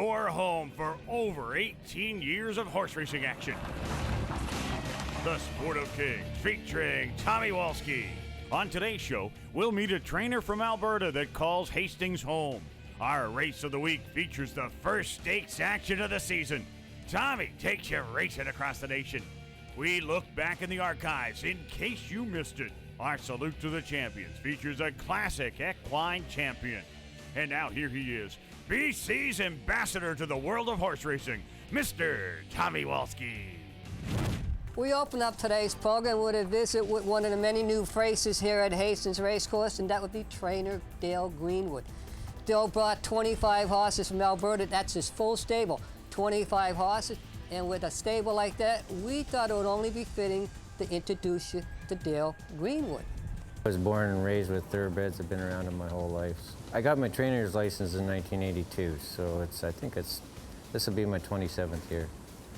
your home for over 18 years of horse racing action. The Sport of Kings, featuring Tommy Walski. On today's show, we'll meet a trainer from Alberta that calls Hastings home. Our race of the week features the first stakes action of the season. Tommy takes you racing across the nation. We look back in the archives in case you missed it. Our Salute to the Champions features a classic equine champion. And now here he is, BC's ambassador to the world of horse racing, Mr. Tommy Walski. We open up today's program with a visit with one of the many new faces here at Hastings Racecourse, and that would be trainer Dale Greenwood. Dale brought 25 horses from Alberta. That's his full stable, 25 horses. And with a stable like that, we thought it would only be fitting to introduce you to Dale Greenwood. I was born and raised with thoroughbreds. I've been around them my whole life. I got my trainer's license in 1982, so this will be my 27th year.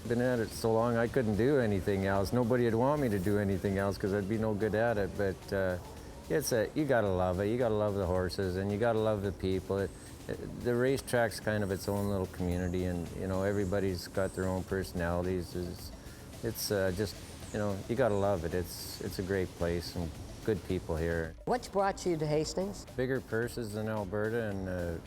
Been at it so long I couldn't do anything else. Nobody would want me to do anything else because I'd be no good at it. But you gotta love it. You gotta love the horses, and you gotta love the people. The racetrack's kind of its own little community, and everybody's got their own personalities. It's just you gotta love it. It's a great place and good people here. What's brought you to Hastings? Bigger purses than Alberta, and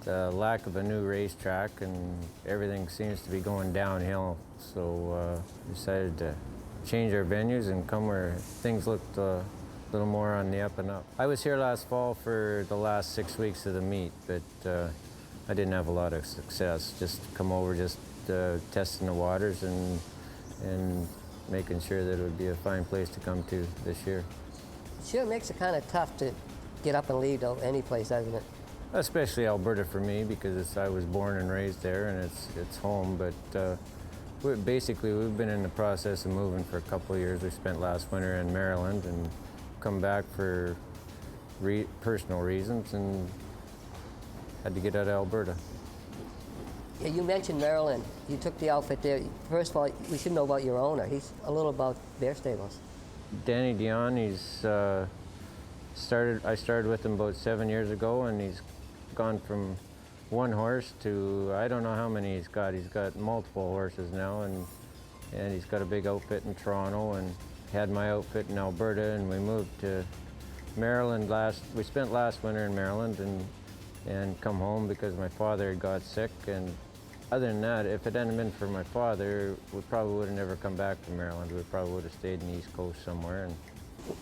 the lack of a new racetrack, and everything seems to be going downhill. So decided to change our venues and come where things looked a little more on the up and up. I was here last fall for the last 6 weeks of the meet, but I didn't have a lot of success. Just come over, testing the waters and making sure that it would be a fine place to come to this year. Sure makes it kind of tough to get up and leave, though, any place, doesn't it? Especially Alberta for me, because I was born and raised there, and it's home. But we've been in the process of moving for a couple of years. We spent last winter in Maryland and come back for personal reasons and had to get out of Alberta. Yeah, you mentioned Maryland. You took the outfit there. First of all, we should know about your owner. He's a little about their stables. Danny Dion, I started with him about 7 years ago, and he's gone from one horse to I don't know how many he's got. He's got multiple horses now, and he's got a big outfit in Toronto, and had my outfit in Alberta, and we moved to Maryland we spent last winter in Maryland and come home because my father got sick. And other than that, if it hadn't been for my father, we probably would have never come back to Maryland. We probably would have stayed in the East Coast somewhere.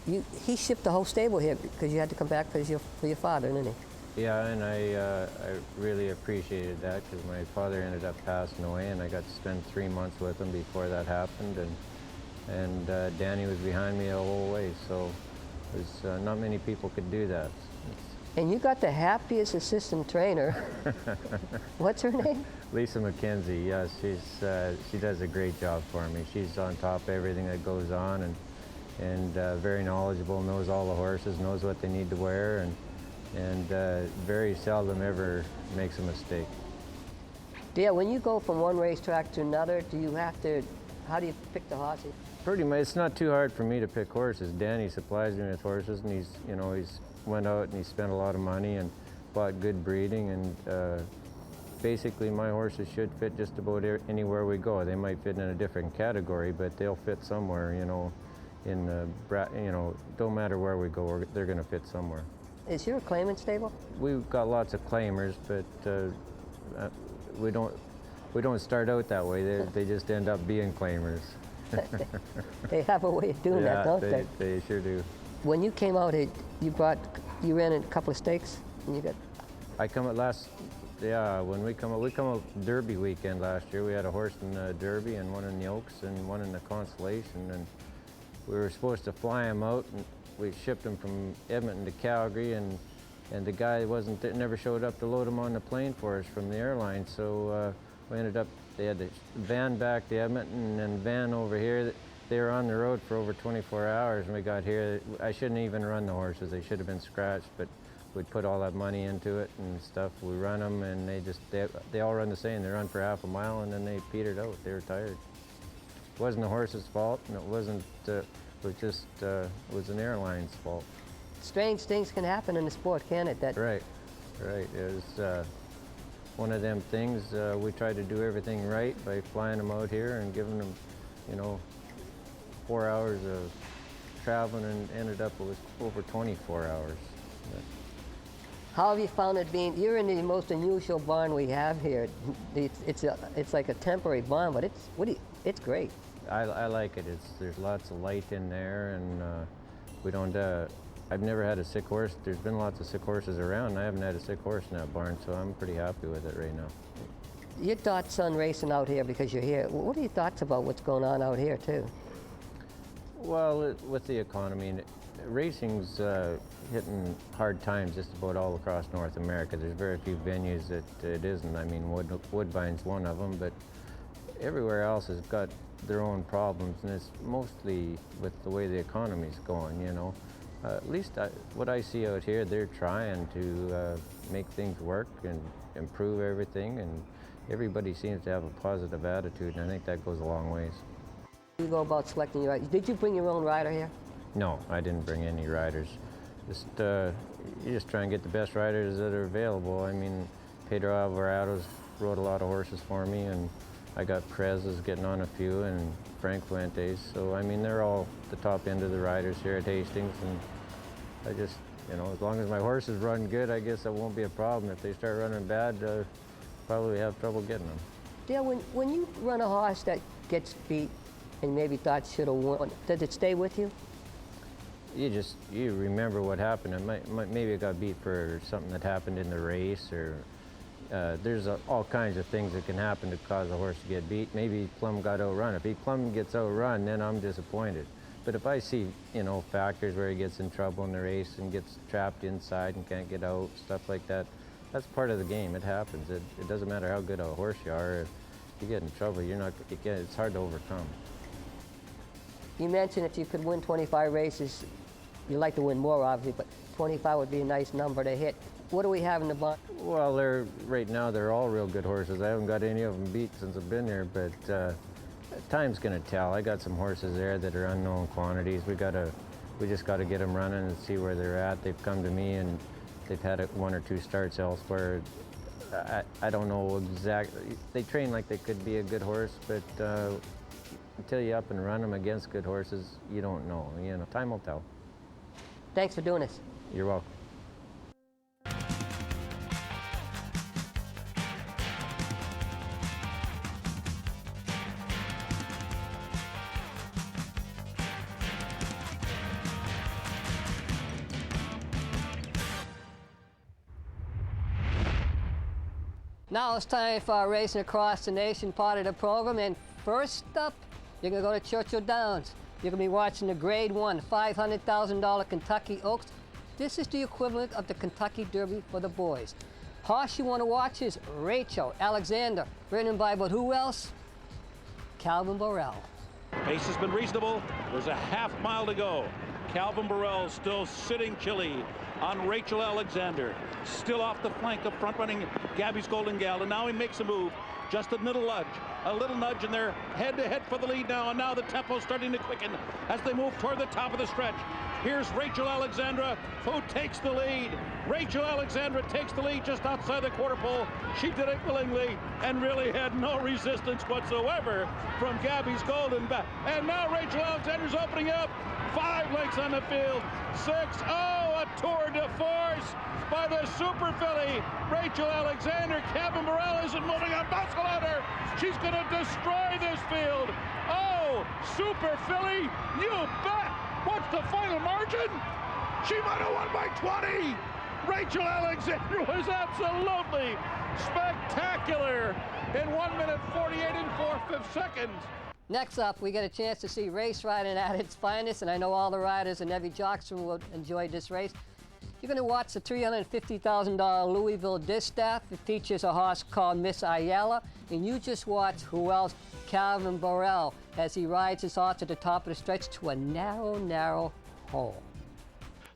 And he shipped the whole stable here because you had to come back for your father, didn't he? yeah, and I really appreciated that because my father ended up passing away, and I got to spend 3 months with him before that happened. And Danny was behind me the whole way, so it was, not many people could do that. And you got the happiest assistant trainer. What's her name? Lisa McKenzie. Yes, she does a great job for me. She's on top of everything that goes on, and very knowledgeable, knows all the horses, knows what they need to wear, and very seldom ever makes a mistake. Dale, when you go from one racetrack to another, how do you pick the horses? Pretty much, it's not too hard for me to pick horses. Danny supplies me with horses, and he's went out and he spent a lot of money and bought good breeding, and basically my horses should fit just about anywhere we go. They might fit in a different category, but they'll fit somewhere, don't matter where we go, they're going to fit somewhere. Is your claimant stable? We've got lots of claimers, but we don't start out that way. They just end up being claimers. They have a way of doing that, don't they? They sure do. When you came out, you ran in a couple of stakes, and you got. When we come out Derby weekend last year. We had a horse in the Derby and one in the Oaks and one in the Constellation, and we were supposed to fly him out, and we shipped him from Edmonton to Calgary, and the guy never showed up to load him on the plane for us from the airline. So we ended up, they had the van back to Edmonton and van over here. They were on the road for over 24 hours, and we got here. I shouldn't even run the horses. They should have been scratched, but we'd put all that money into it and stuff. We run them, and they all run the same. They run for half a mile, and then they petered out. They were tired. It wasn't the horse's fault, and it wasn't. It was an airline's fault. Strange things can happen in the sport, can it? Right. It was one of them things. We tried to do everything right by flying them out here and giving them, you know, 4 hours of traveling, and ended up with over 24 hours. How have you found it being, you're in the most unusual barn we have here. It's like a temporary barn, but it's great. I like it. There's lots of light in there, and we don't, I've never had a sick horse. There's been lots of sick horses around, and I haven't had a sick horse in that barn, so I'm pretty happy with it right now. Your thoughts on racing out here because you're here. What are your thoughts about what's going on out here too? Well, with the economy, racing's hitting hard times just about all across North America. There's very few venues that it isn't. I mean, Woodbine's one of them, but everywhere else has got their own problems, and it's mostly with the way the economy's going, you know. At least what I see out here, they're trying to make things work and improve everything, and everybody seems to have a positive attitude, and I think that goes a long ways. You go about selecting your riders. Did you bring your own rider here? No, I didn't bring any riders. You just try and get the best riders that are available. I mean, Pedro Alvarado's rode a lot of horses for me, and I got Perez's getting on a few, and Frank Fuentes. So, I mean, they're all the top end of the riders here at Hastings, and I just, you know, as long as my horses run good, I guess that won't be a problem. If they start running bad, probably have trouble getting them. Dale, when you run a horse that gets beat and maybe thought should have won, does it stay with you? You remember what happened. Maybe it got beat for something that happened in the race, or there's all kinds of things that can happen to cause a horse to get beat. Maybe Plum got outrun. If Plum gets outrun, then I'm disappointed. But if I see, you know, factors where he gets in trouble in the race and gets trapped inside and can't get out, stuff like that, that's part of the game. It happens. It doesn't matter how good a horse you are. If you get in trouble, it's hard to overcome. You mentioned if you could win 25 races, you'd like to win more, obviously, but 25 would be a nice number to hit. What do we have in the barn? Well, right now they're all real good horses. I haven't got any of them beat since I've been here, but time's going to tell. I got some horses there that are unknown quantities. We just got to get them running and see where they're at. They've come to me and they've had one or two starts elsewhere. I don't know exactly. They train like they could be a good horse, but until you up and run them against good horses, you don't know. You know, time will tell. Thanks for doing this. You're welcome. Now it's time for our Racing Across the Nation part of the program, and first up, you're going to go to Churchill Downs. You're going to be watching the Grade 1 $500,000 Kentucky Oaks. This is the equivalent of the Kentucky Derby for the boys. Horse you want to watch is Rachel Alexander, ridden by, but who else? Calvin Burrell. Pace has been reasonable. There's a half mile to go. Calvin Burrell still sitting chilly on Rachel Alexander. Still off the flank of front-running Gabby's Golden Gal, and now he makes a move. Just a little nudge, and they're head-to-head for the lead now, and now the tempo's starting to quicken as they move toward the top of the stretch. Here's Rachel Alexandra, who takes the lead. Rachel Alexandra takes the lead just outside the quarter pole. She did it willingly and really had no resistance whatsoever from Gabby's Golden Bat. And now Rachel Alexander's opening up. 5 lengths on the field. 6. Oh, a tour de force by the super filly, Rachel Alexander. Calvin Burrell isn't moving a muscle on her. She's going to destroy this field. Oh, super filly, you bet. What's the final margin? She might have won by 20. Rachel Alexander was absolutely spectacular in 1 minute 48 and 4/5 seconds. Next up, we get a chance to see race riding at its finest, and I know all the riders in every jockstrom will enjoy this race. You're going to watch the $350,000 Louisville Distaff. It features a horse called Miss Ayala, and you just watch who else, Calvin Burrell, as he rides his horse to the top of the stretch to a narrow, narrow hole.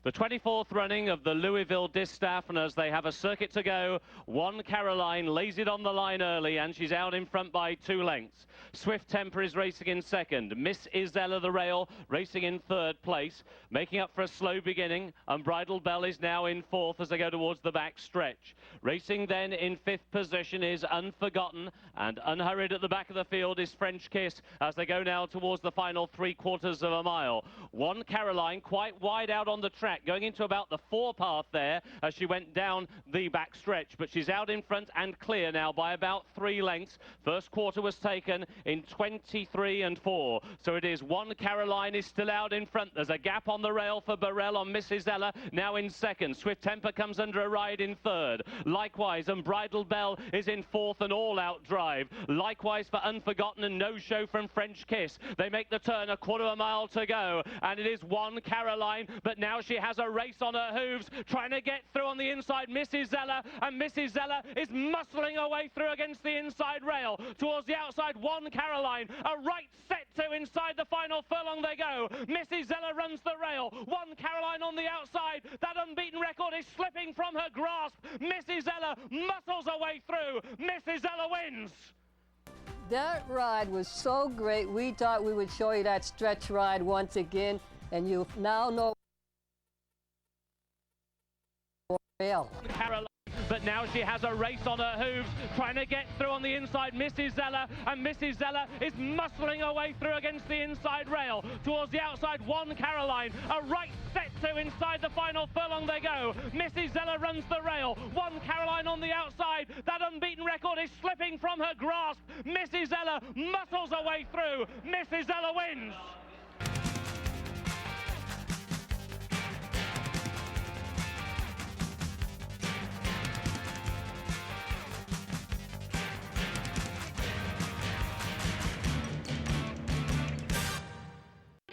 The 24th running of the Louisville Distaff, and as they have a circuit to go, One Caroline lays it on the line early, and she's out in front by 2 lengths. Swift Temper is racing in second. Miss Isella the Rail racing in third place, making up for a slow beginning. Unbridled Bell is now in fourth as they go towards the back stretch. Racing then in fifth position is Unforgotten, and unhurried at the back of the field is French Kiss as they go now towards the final 3/4 of a mile. One Caroline quite wide out on the track, going into about the 4 path there as she went down the back stretch, but she's out in front and clear now by about 3 lengths. First quarter was taken in 23 and 4, so it is One Caroline is still out in front. There's a gap on the rail for Burrell on Mrs. Ella, now in second. Swift Temper comes under a ride in third. Likewise, Unbridled Bell is in fourth, an all-out drive. Likewise for Unforgotten, and no show from French Kiss. They make the turn, a 1/4 mile to go, and it is One Caroline, but now she has a race on her hooves, trying to get through on the inside Mrs. Zeller, and Mrs. Zeller is muscling her way through against the inside rail. Towards the outside, One Caroline, a right set to inside the final furlong they go. Mrs. Zeller runs the rail, One Caroline on the outside. That unbeaten record is slipping from her grasp. Mrs. Zeller muscles her way through. Mrs. Zeller wins. That ride was so great, we thought we would show you that stretch ride once again, and you now know Caroline, but now she has a race on her hooves, trying to get through on the inside Mrs. Zeller, and Mrs. Zeller is muscling her way through against the inside rail. Towards the outside, One Caroline, a right set to inside the final furlong they go. Mrs. Zeller runs the rail, One Caroline on the outside. That unbeaten record is slipping from her grasp. Mrs. Zeller muscles her way through. Mrs. Zeller wins.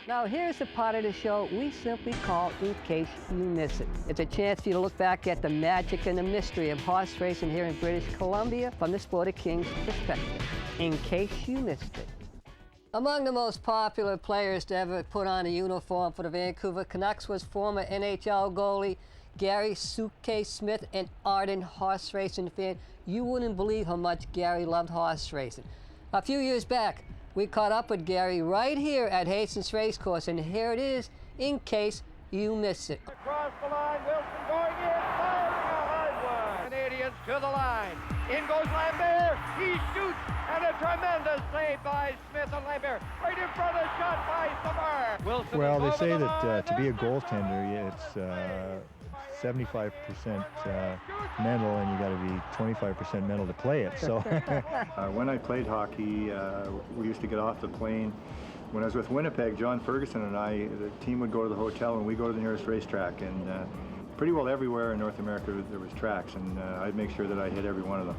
Now here's the part of the show we simply call In Case You Miss It. It's a chance for you to look back at the magic and the mystery of horse racing here in British Columbia from the Sport of Kings perspective. In case you missed it. Among the most popular players to ever put on a uniform for the Vancouver Canucks was former NHL goalie Gary Suitcase Smith, an ardent horse racing fan. You wouldn't believe how much Gary loved horse racing. A few years back, we caught up with Gary right here at Hastings Racecourse, and here it is, in case you missed it. Across the line, Wilson going in, firing a hard one. Canadians to the line. In goes Lambert. He shoots, and a tremendous save by Smith and Lambert. Right in front of shot by Samar. Wilson. Well, they say that to be a goaltender, it's 75% mental, and you got to be 25% mental to play it. So when I played hockey, we used to get off the plane. When I was with Winnipeg, John Ferguson and I, the team would go to the hotel and we go to the nearest racetrack. And pretty well everywhere in North America there was tracks, and I'd make sure that I hit every one of them.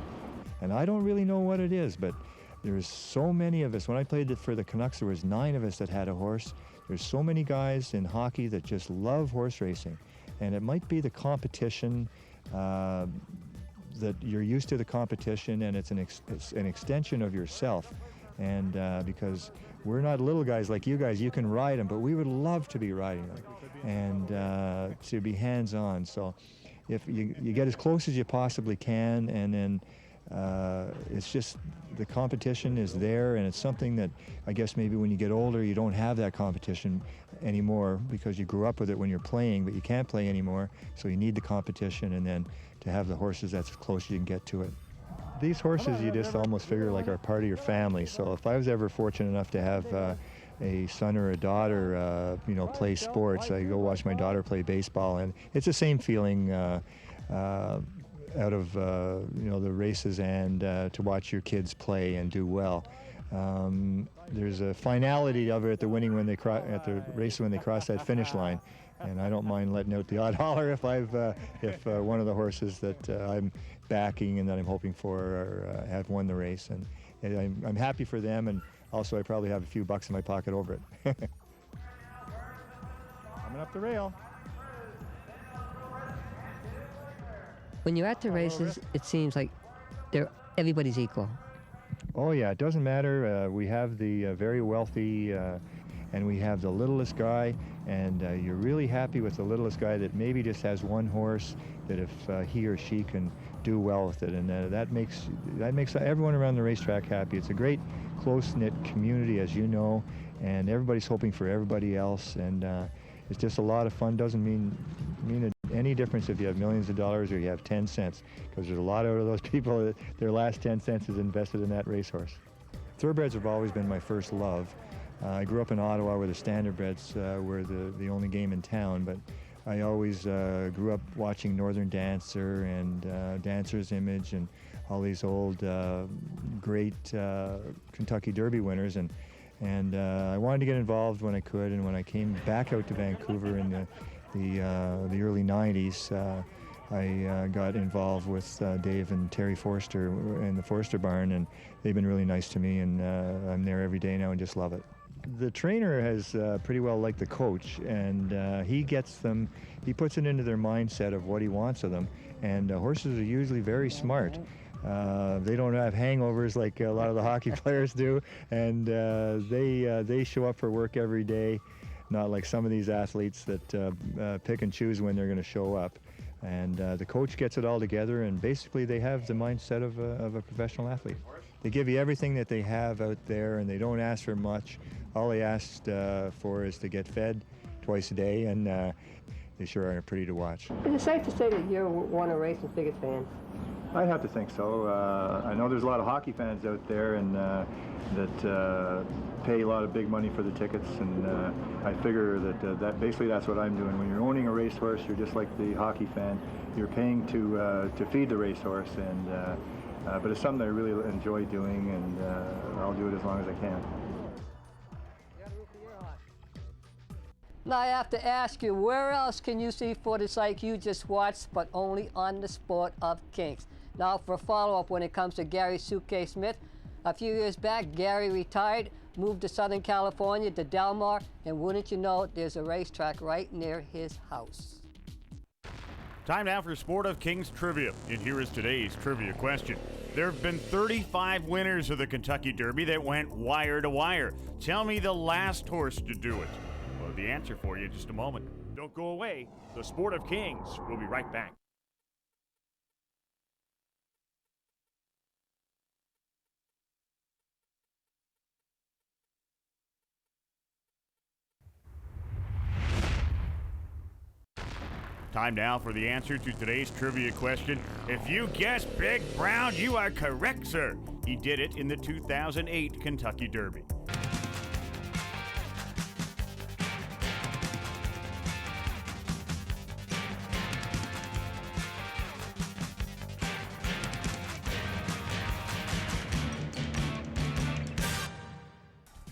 And I don't really know what it is, but there's so many of us. When I played for the Canucks, there was 9 of us that had a horse. There's so many guys in hockey that just love horse racing. And it might be the competition, that you're used to the competition, and it's an extension of yourself. And because we're not little guys like you guys, you can ride them, but we would love to be riding them and to be hands-on. So if you get as close as you possibly can, and then it's just the competition is there, and it's something that I guess maybe when you get older you don't have that competition anymore because you grew up with it when you're playing, but you can't play anymore, so you need the competition, and then to have the horses that's as close as you can get to it. These horses you just almost figure like are part of your family, so if I was ever fortunate enough to have a son or a daughter play sports, I go watch my daughter play baseball, and it's the same feeling out of the races and to watch your kids play and do well. There's a finality of it at the winning when they at the race when they cross that finish line, and I don't mind letting out the odd holler if one of the horses that I'm backing and that I'm hoping for have won the race, and I'm happy for them, and also I probably have a few bucks in my pocket over it. Coming up the rail. When you're at the races, it seems like everybody's equal. Oh yeah, it doesn't matter. We have the very wealthy and we have the littlest guy, and you're really happy with the littlest guy that maybe just has one horse that if he or she can do well with it, and that makes everyone around the racetrack happy. It's a great close-knit community, as you know, and everybody's hoping for everybody else, and it's just a lot of fun. Doesn't mean any difference if you have millions of dollars or you have 10 cents, because there's a lot of those people that their last 10 cents is invested in that racehorse. Thoroughbreds have always been my first love. I grew up in Ottawa where the standardbreds were the only game in town, but I always grew up watching Northern Dancer and Dancer's Image and all these old great Kentucky Derby winners, and I wanted to get involved when I could, and when I came back out to Vancouver in the early 90s, I got involved with Dave and Terry Forster in the Forster barn, and they've been really nice to me, and I'm there every day now and just love it. The trainer has pretty well like the coach, and he gets them, he puts it into their mindset of what he wants of them, and horses are usually very smart. They don't have hangovers like a lot of the hockey players do, and they show up for work every day, not like some of these athletes that pick and choose when they're going to show up. And the coach gets it all together, and basically they have the mindset of a professional athlete. They give you everything that they have out there, and they don't ask for much. All they ask for is to get fed twice a day, and they sure are pretty to watch. Is it safe to say that you're one of racing's biggest fans? I'd have to think so. I know there's a lot of hockey fans out there, and that pay a lot of big money for the tickets, and I figure that basically that's what I'm doing. When you're owning a racehorse, you're just like the hockey fan. You're paying to feed the racehorse, and but it's something that I really enjoy doing, and I'll do it as long as I can. Now I have to ask you, where else can you see footage like you just watched, but only on the Sport of Kings? Now for a follow-up when it comes to Gary Suitcase Smith, a few years back, Gary retired, moved to Southern California, to Del Mar, and wouldn't you know, there's a racetrack right near his house. Time now for Sport of Kings trivia, and here is today's trivia question. There have been 35 winners of the Kentucky Derby that went wire to wire. Tell me the last horse to do it. We'll have the answer for you in just a moment. Don't go away. The Sport of Kings will be right back. Time now for the answer to today's trivia question. If you guessed Big Brown, you are correct, sir. He did it in the 2008 Kentucky Derby.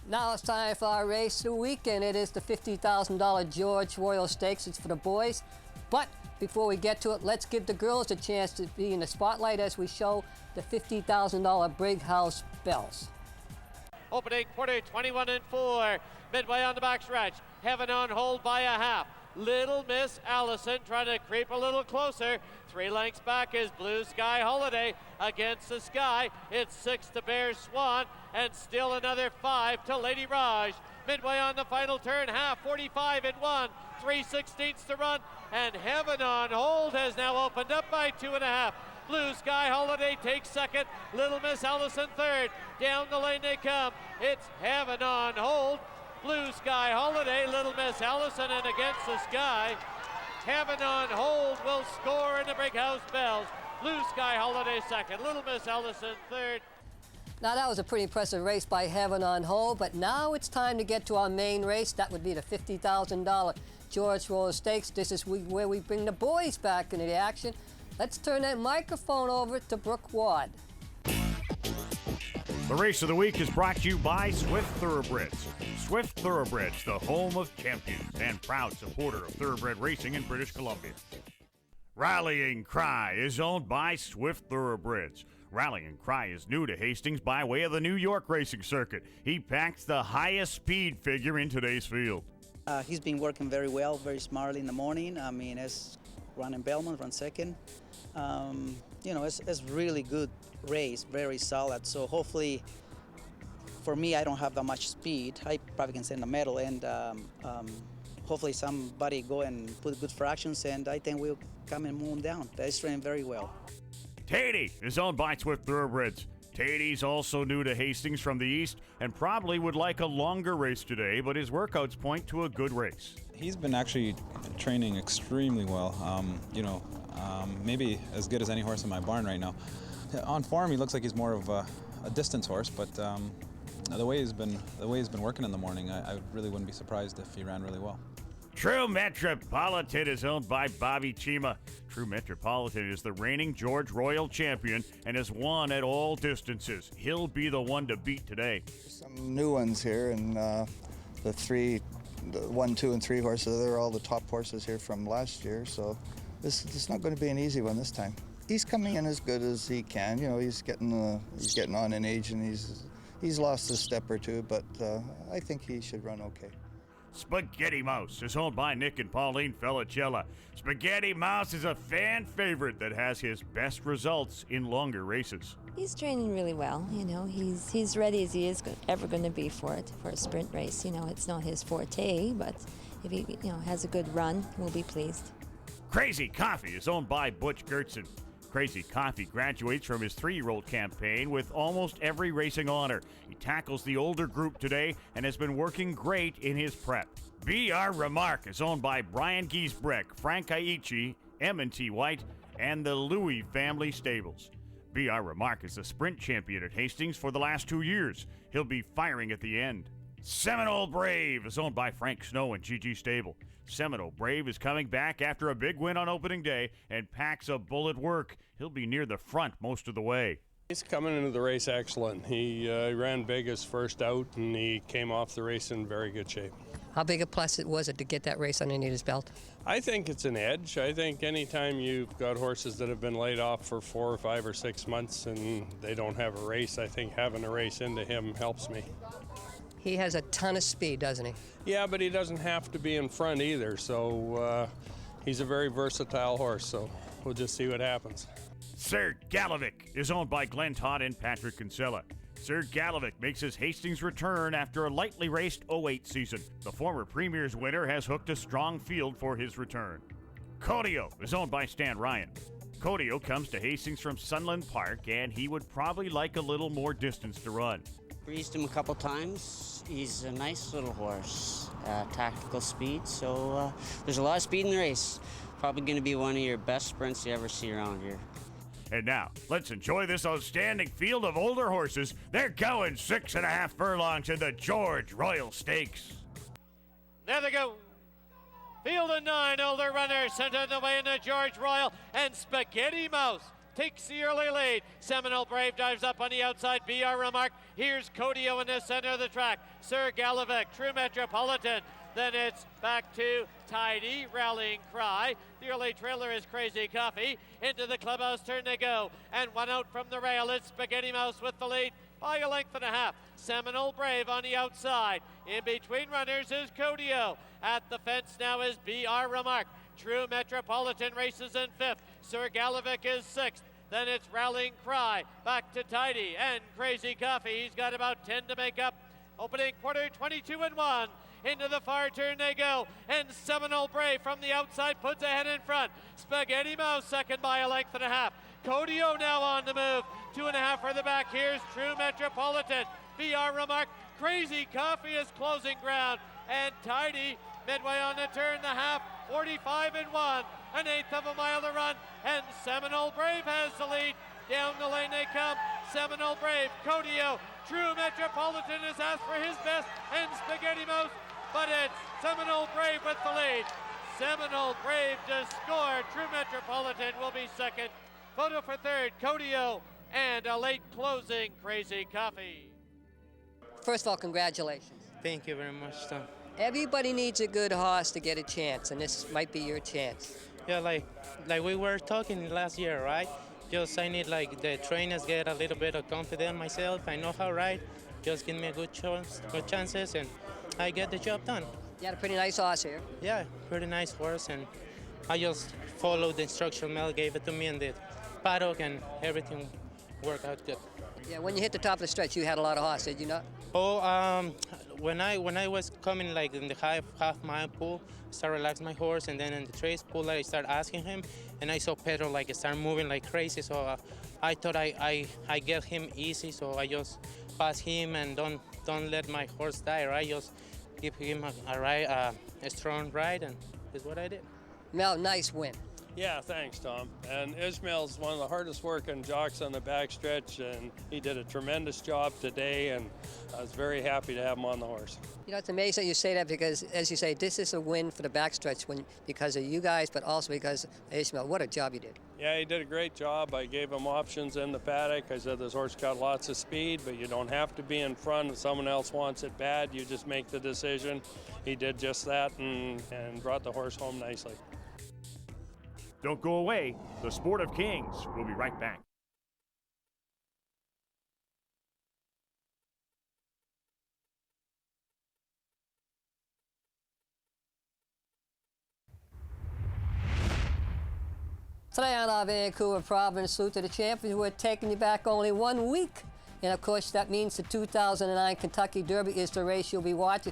Now it's time for our race of the week, and it is the $50,000 George Royal Stakes. It's for the boys. But before we get to it, let's give the girls a chance to be in the spotlight as we show the $50,000 Big House Bells. Opening quarter, 21-4. Midway on the back stretch. Heaven on hold by a half. Little Miss Allison trying to creep a little closer. 3 lengths back is Blue Sky Holiday against the sky. It's 6 to Bear Swan, and still another 5 to Lady Raj. Midway on the final turn, half, 45 and 1, 3/16 to run, and Heaven on Hold has now opened up by 2.5. Blue Sky Holiday takes second, Little Miss Allison third. Down the lane they come. It's Heaven on Hold, Blue Sky Holiday, Little Miss Allison, and against the sky, Heaven on Hold will score in the Big House Bells. Blue Sky Holiday second, Little Miss Allison third. Now that was a pretty impressive race by Heaven on Hold, but now it's time to get to our main race. That would be the $50,000 George Royal Stakes. This is where we bring the boys back into the action. Let's turn that microphone over to Brooke Ward. The race of the week is brought to you by Swift Thoroughbreds. Swift Thoroughbreds, the home of champions and proud supporter of thoroughbred racing in British Columbia. Rallying Cry is owned by Swift Thoroughbreds. Rallying Cry is new to Hastings by way of the New York racing circuit. He packs the highest speed figure in today's field. He's been working very well, very smartly in the morning. I mean, as running Belmont, run second. You know, it's really good race, very solid. So hopefully for me, I don't have that much speed. I probably can send a medal, and hopefully somebody go and put good fractions, and I think we'll come and move them down. They're training very well. Tatey is owned by Swift Thoroughbreds. Tatey's also new to Hastings from the east and probably would like a longer race today, but his workouts point to a good race. He's been actually training extremely well. Maybe as good as any horse in my barn right now. On form, he looks like he's more of a distance horse, but the way he's been working in the morning, I really wouldn't be surprised if he ran really well. True Metropolitan is owned by Bobby Chima. True Metropolitan is the reigning George Royal champion and has won at all distances. He'll be the one to beat today. Some new ones here, and the 1, 2, and 3 horses, they're all the top horses here from last year, so this is not going to be an easy one this time. He's coming in as good as he can. You know, he's getting on in age, and he's lost a step or two, but I think he should run okay. Spaghetti Mouse is owned by Nick and Pauline Felicella. Spaghetti Mouse is a fan favorite that has his best results in longer races. He's training really well. You know, he's ready as he is ever going to be for a sprint race. You know, it's not his forte, but if he has a good run, we'll be pleased. Crazy Coffee is owned by Butch Gertzen. Crazy Coffee graduates from his 3-year-old campaign with almost every racing honor. He tackles the older group today and has been working great in his prep. B.R. Remark is owned by Brian Giesbrecht, Frank Aichi, M&T White, and the Louis family stables. B.R. Remark is the sprint champion at Hastings for the last 2 years. He'll be firing at the end. Seminole Brave is owned by Frank Snow and GG Stable. Seminole Brave is coming back after a big win on opening day and packs a bullet work. He'll be near the front most of the way. He's coming into the race excellent. He ran big his first out, and he came off the race in very good shape. How big a plus was it to get that race underneath his belt? I think it's an edge. I think anytime you've got horses that have been laid off for 4 or 5 or 6 months and they don't have a race, I think having a race into him helps me. He has a ton of speed, doesn't he? Yeah, but he doesn't have to be in front either, so he's a very versatile horse, so we'll just see what happens. Sir Galovic is owned by Glenn Todd and Patrick Kinsella. Sir Galovic makes his Hastings return after a lightly raced 08 season. The former Premier's winner has hooked a strong field for his return. Codio is owned by Stan Ryan. Codio comes to Hastings from Sunland Park, and he would probably like a little more distance to run. Breezed him a couple times. He's a nice little horse, tactical speed, so there's a lot of speed in the race. Probably going to be one of your best sprints you ever see around here. And now, let's enjoy this outstanding field of older horses. They're going 6.5 furlongs in the George Royal Stakes. There they go. Field of 9 older runners sent on the way into George Royal, and Spaghetti Mouse takes the early lead. Seminole Brave dives up on the outside. B.R. Remark. Here's Codio in the center of the track. Sir Galovic, True Metropolitan. Then it's back to Tidy, Rallying Cry. The early trailer is Crazy Coffee. Into the clubhouse turn they go. And one out from the rail. It's Spaghetti Mouse with the lead by 1.5 lengths. Seminole Brave on the outside. In between runners is Codio. At the fence now is B.R. Remark. True Metropolitan races in 5th. Sir Galovic is 6th. Then it's Rallying Cry. Back to Tidy and Crazy Coffee. He's got about 10 to make up. Opening quarter, 22-1. Into the far turn they go, and Seminole Brave from the outside puts ahead in front. Spaghetti Mouse second by 1.5 lengths. Codio now on the move. 2.5 further back. Here's True Metropolitan. VR Remark. Crazy Coffee is closing ground, and Tidy midway on the turn. The half 45-1. 1/8 mile to run, and Seminole Brave has the lead. Down the lane they come. Seminole Brave, Codio. True Metropolitan has asked for his best, and Spaghetti Mouse, but it's Seminole Brave with the lead. Seminole Brave to score. True Metropolitan will be second. Photo for third, Codio, and a late closing, Crazy Coffee. First of all, congratulations. Thank you very much, Tom. Everybody needs a good horse to get a chance, and this might be your chance. Yeah, like we were talking last year, right? Just I need like the trainers get a little bit of confidence myself. I know how to ride. Just give me a good chances, and I get the job done. You got a pretty nice horse here. Yeah, pretty nice horse, and I just followed the instruction Mel gave it to me, and the paddock and everything worked out good. Yeah, when you hit the top of the stretch, you had a lot of horse, did you not? Oh, when I was coming like in the half mile pool, I started relaxing my horse, and then in the trace pool, I started asking him, and I saw Pedro like start moving like crazy. So I thought I get him easy, so I just pass him and don't let my horse die. Right, just give him a strong ride, and that's what I did. Mel, nice win. Yeah, thanks, Tom. And Ismail's one of the hardest working jocks on the backstretch, and he did a tremendous job today, and I was very happy to have him on the horse. You know, it's amazing you say that because, as you say, this is a win for the backstretch because of you guys, but also because of Ismail. What a job you did. Yeah, he did a great job. I gave him options in the paddock. I said this horse got lots of speed, but you don't have to be in front. If someone else wants it bad, you just make the decision. He did just that and brought the horse home nicely. Don't go away. The Sport of Kings. We'll be right back. Today on our Vancouver Providence Salute to the Champions, we're taking you back only 1 week. And of course, that means the 2009 Kentucky Derby is the race you'll be watching.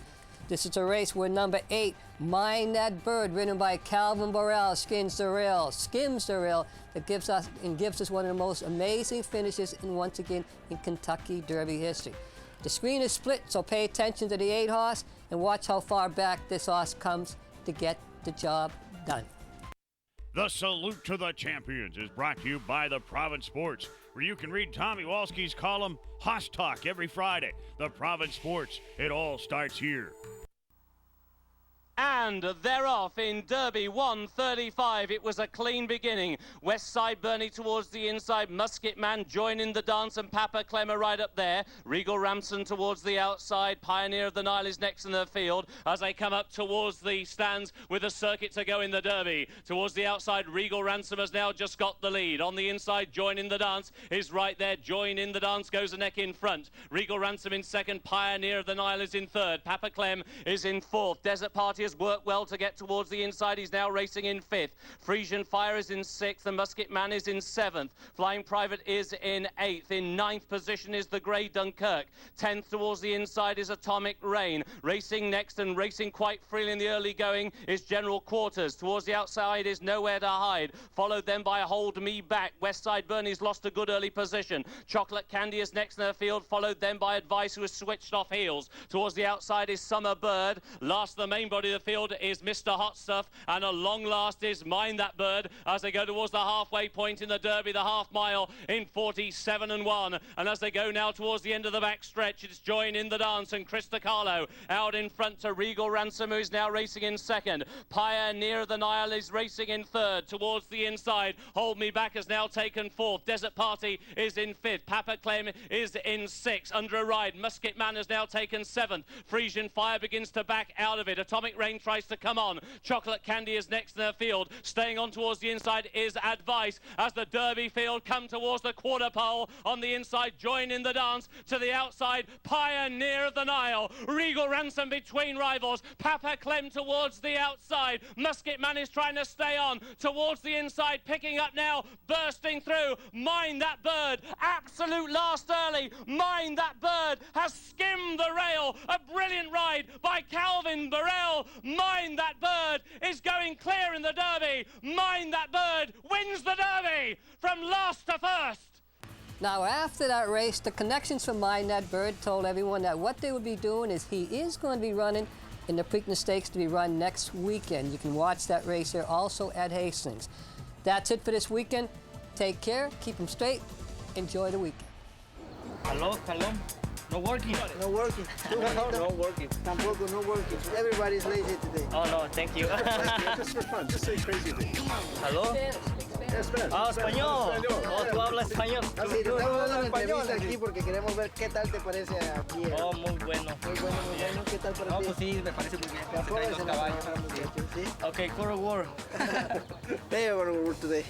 This is a race where number 8, Mind That Bird, ridden by Calvin Burrell, skims the rail, that gives us one of the most amazing finishes once again in Kentucky Derby history. The screen is split, so pay attention to the 8 horse and watch how far back this horse comes to get the job done. The Salute to the Champions is brought to you by the Province Sports, where you can read Tommy Walski's column, Hoss Talk, every Friday. The Province Sports, it all starts here. And they're off in Derby 1:35. It was a clean beginning. West Side Bernie towards the inside. Musket Man joining the dance, and Papa Clemmer right up there. Regal Ramson towards the outside. Pioneer of the Nile is next in the field as they come up towards the stands with a circuit to go in the Derby. Towards the outside, Regal Ransom has now just got the lead. On the inside, joining the dance is right there. Join in the dance goes a neck in front. Regal Ransom in second. Pioneer of the Nile is in third. Papa Clem is in fourth. Desert Party has worked well to get towards the inside. He's now racing in fifth. Frisian Fire is in sixth. The Musket Man is in seventh. Flying Private is in eighth. In ninth position is the Grey Dunkirk. 10th towards the inside is Atomic Rain. Racing next and racing quite freely in the early going is General Quarters. Towards the outside is Nowhere to Hide. Followed then by Hold Me Back. Westside Bernie's lost a good early position. Chocolate Candy is next in the field. Followed then by Advice, who has switched off heels. Towards the outside is Summer Bird. Last the main body of the field is Mr. Hot Stuff, and a long last is Mind That Bird as they go towards the halfway point in the Derby, the half mile in 47-1. And as they go now towards the end of the back stretch, it's Join in the Dance and Chris DiCarlo out in front to Regal Ransom, who is now racing in second. Pioneer of the Nile is racing in third. Towards the inside, Hold Me Back has now taken fourth. Desert Party is in fifth. Papa Clem is in sixth. Under a Ride, Musket Man has now taken seventh. Frisian Fire begins to back out of it. Atomic Rain tries to come on. Chocolate Candy is next in the field. Staying on towards the inside is Advice as the Derby field come towards the quarter pole. On the inside, Join in the Dance. To the outside, Pioneer of the Nile. Regal Ransom between rivals. Papa Clem towards the outside. Musket Man is trying to stay on. Towards the inside, picking up now, bursting through. Mind That Bird. Absolute last early. Mind That Bird has skimmed the rail. A brilliant ride by Calvin Burrell. Mind That Bird is going clear in the Derby. Mind That Bird wins the Derby from last to first. Now, after that race, the connections from Mind That Bird told everyone that what they would be doing is he is going to be running in the Preakness Stakes to be run next weekend. You can watch that race here also at Hastings. That's it for this weekend. Take care, keep them straight, enjoy the weekend. Hello? No working. No working. No working. Tampoco, no working. Everybody's lazy today. Oh no, thank you. Just for fun, just say crazy things. Hello? Ah, español. Oh, tú hablas español. Sí, te estamos dando una entrevista aquí porque queremos ver qué tal te parece aquí. Oh, muy bueno. Muy bueno, muy bueno. ¿Qué tal para ti? No, pues sí, me parece muy bien. ¿Te apruebas Los en caballos. ¿Sí? Okay, forward. Hey, we're today.